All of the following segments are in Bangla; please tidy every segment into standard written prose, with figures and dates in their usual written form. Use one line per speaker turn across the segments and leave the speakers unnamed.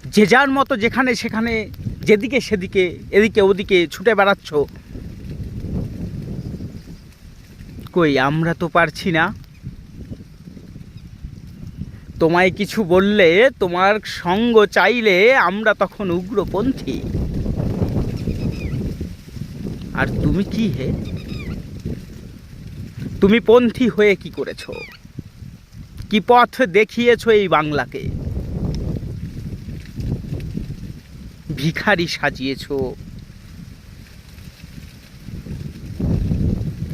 যে যার মতো যেখানে সেখানে যেদিকে সেদিকে এদিকে ওদিকে ছুটে বেড়াচ্ছ। কই আমরা তো পারছি না। তোমায় কিছু বললে, তোমার সঙ্গ চাইলে আমরা তখন উগ্রপন্থী। আর তুমি কি হে? তুমি পন্থী হয়ে কি করেছো? কি পথ দেখিয়েছো এই বাংলাকে? ভিখারি সাজিয়েছো,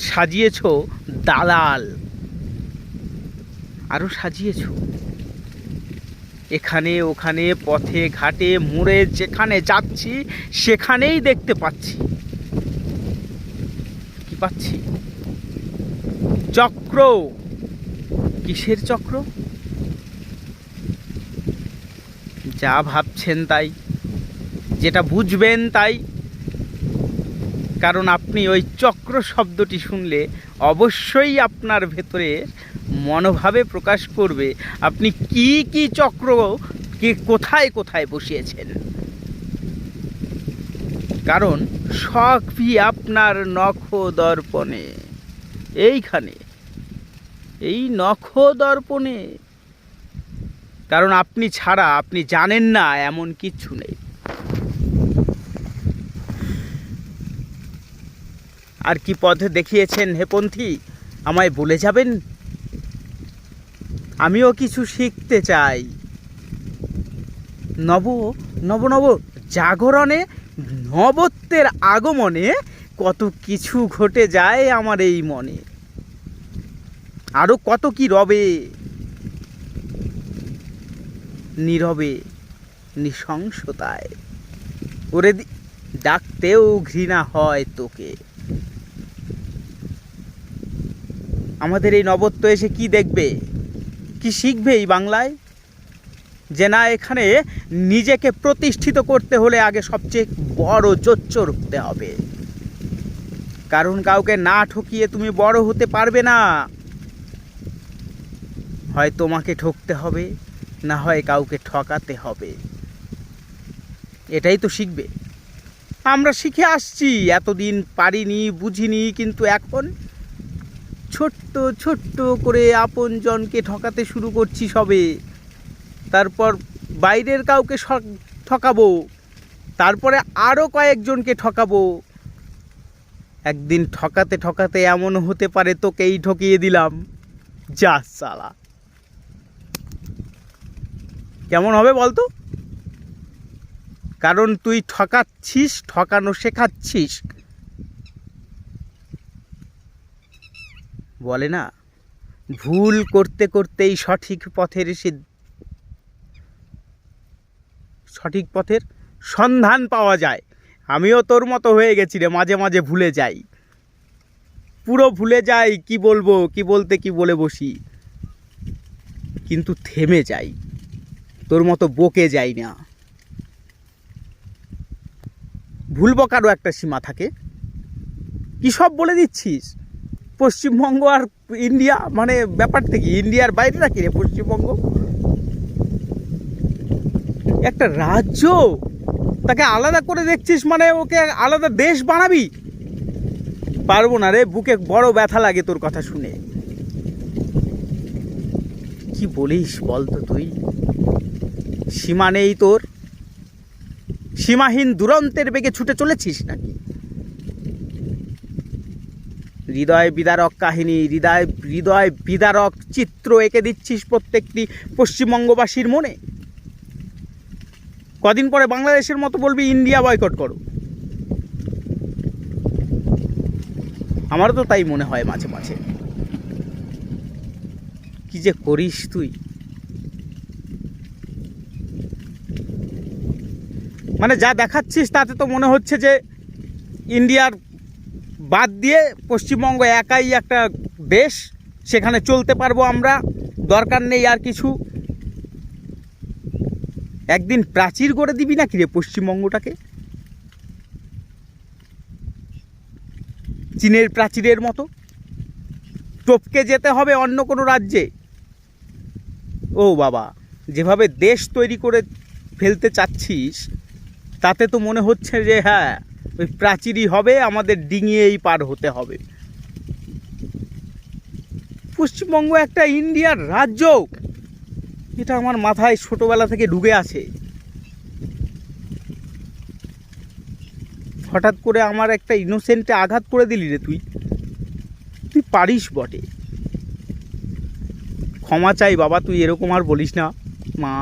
সাজিয়েছো দালাল, আরো সাজিয়েছো এখানে ওখানে পথে ঘাটে মোড়ে যেখানে যাচ্ছি সেখানেই দেখতে পাচ্ছি। কি পাচ্ছি? চক্র। কিসের চক্র? যা ভাবছেন তাই, যেটা বুঝবেন তাই। কারণ আপনি ওই চক্র শব্দটি শুনলে অবশ্যই আপনার ভেতরে মনোভাবে প্রকাশ করবে আপনি কি কি চক্র কি কোথায় কোথায় বসিয়েছেন। কারণ সবই আপনার নখ দর্পণে, এইখানে, এই নখ দর্পণে। কারণ আপনি ছাড়া আপনি জানেন না এমন কিচ্ছু নেই। আর কি পথে দেখিয়েছেন হে পন্থী, আমায় বলে যাবেন? আমিও কিছু শিখতে চাই। নব নব নব জাগরণে, নবত্বের আগমনে কত কিছু ঘটে যায় আমার এই মনে। আরো কত কি রবে, নীরবে, নৃশংসতায়। ওরে ডাকতেও ঘৃণা হয় তোকে। আমাদের এই নবত্ব এসে কি দেখবে, কি শিখবে এই বাংলায়? যে না, এখানে নিজেকে প্রতিষ্ঠিত করতে হলে আগে সবচেয়ে বড় জোচ্চোর হতে হবে। কারণ কাউকে না ঠকিয়ে তুমি বড় হতে পারবে না। হয় তোমাকে ঠকতে হবে, না হয় কাউকে ঠকাতে হবে। এটাই তো শিখবে। আমরা শিখে আসছি, এতদিন পারিনি, বুঝিনি, কিন্তু এখন ছোট্ট ছোট্ট করে আপনজনকে ঠকাতে শুরু করছি সবে। তারপর বাইরের কাউকে ঠকাবো, তারপরে আরও কয়েকজনকে ঠকাবো। একদিন ঠকাতে ঠকাতে এমন হতে পারে তোকেই ঠকিয়ে দিলাম। যা সালা, কেমন হবে বলতো? কারণ তুই ঠকাচ্ছিস, ঠকানো শেখাচ্ছিস। বলে না, ভুল করতে করতেই সঠিক পথের সন্ধান পাওয়া যায়। আমিও তোর মতো হয়ে গেছি রে, মাঝে মাঝে ভুলে যাই, পুরো ভুলে যাই কি বলবো, কি বলতে কি বলে বসি, কিন্তু থেমে যাই, তোর মতো বকে যাই না। ভুল বকারও একটা সীমা থাকে। কি সব বলে দিচ্ছিস? পশ্চিমবঙ্গ আর ইন্ডিয়া মানে ব্যাপারটা কি? ইন্ডিয়ার বাইরে রাখি রে পশ্চিমবঙ্গ, একটা রাজ্য, তাকে আলাদা করে দেখছিস মানে ওকে আলাদা দেশ বানাবি? পারবো না রে, বুকে বড় ব্যথা লাগে তোর কথা শুনে। কি বলিস বলতো তুই? সীমা নেই তোর? সীমাহীন দুরন্তের বেগে ছুটে চলেছিস নাকি? হৃদয় বিদারক কাহিনী, হৃদয় বিদারক চিত্র এঁকে দিচ্ছিস প্রত্যেকটি পশ্চিমবঙ্গবাসীর মনে। কদিন পরে বাংলাদেশের মতো বলবি ইন্ডিয়া বয়কট করো। আমারও তো তাই মনে হয় মাঝে মাঝে। কি যে করিস তুই, মানে যা দেখাচ্ছিস তাতে তো মনে হচ্ছে যে ইন্ডিয়ার বাদ দিয়ে পশ্চিমবঙ্গ একাই একটা দেশ, সেখানে চলতে পারবো আমরা, দরকার নেই আর কিছু। একদিন প্রাচীর গড়ে দিবি নাকি রে পশ্চিমবঙ্গটাকে? চীনের প্রাচীরের মতো টপকে যেতে হবে অন্য কোনো রাজ্যে? ও বাবা, যেভাবে দেশ তৈরি করে ফেলতে চাচ্ছিস তাতে তো মনে হচ্ছে যে হ্যাঁ ওই প্রাচীরই হবে, আমাদের ডিঙিয়েই পার হতে হবে। পশ্চিমবঙ্গ একটা ইন্ডিয়ার রাজ্য, এটা আমার মাথায় ছোটবেলা থেকে ঢুকে আছে। হঠাৎ করে আমার একটা ইনোসেন্টে আঘাত করে দিলি রে তুই। তুই পারিস বটে, ক্ষমা চাই বাবা, তুই এরকম আর বলিস না মা।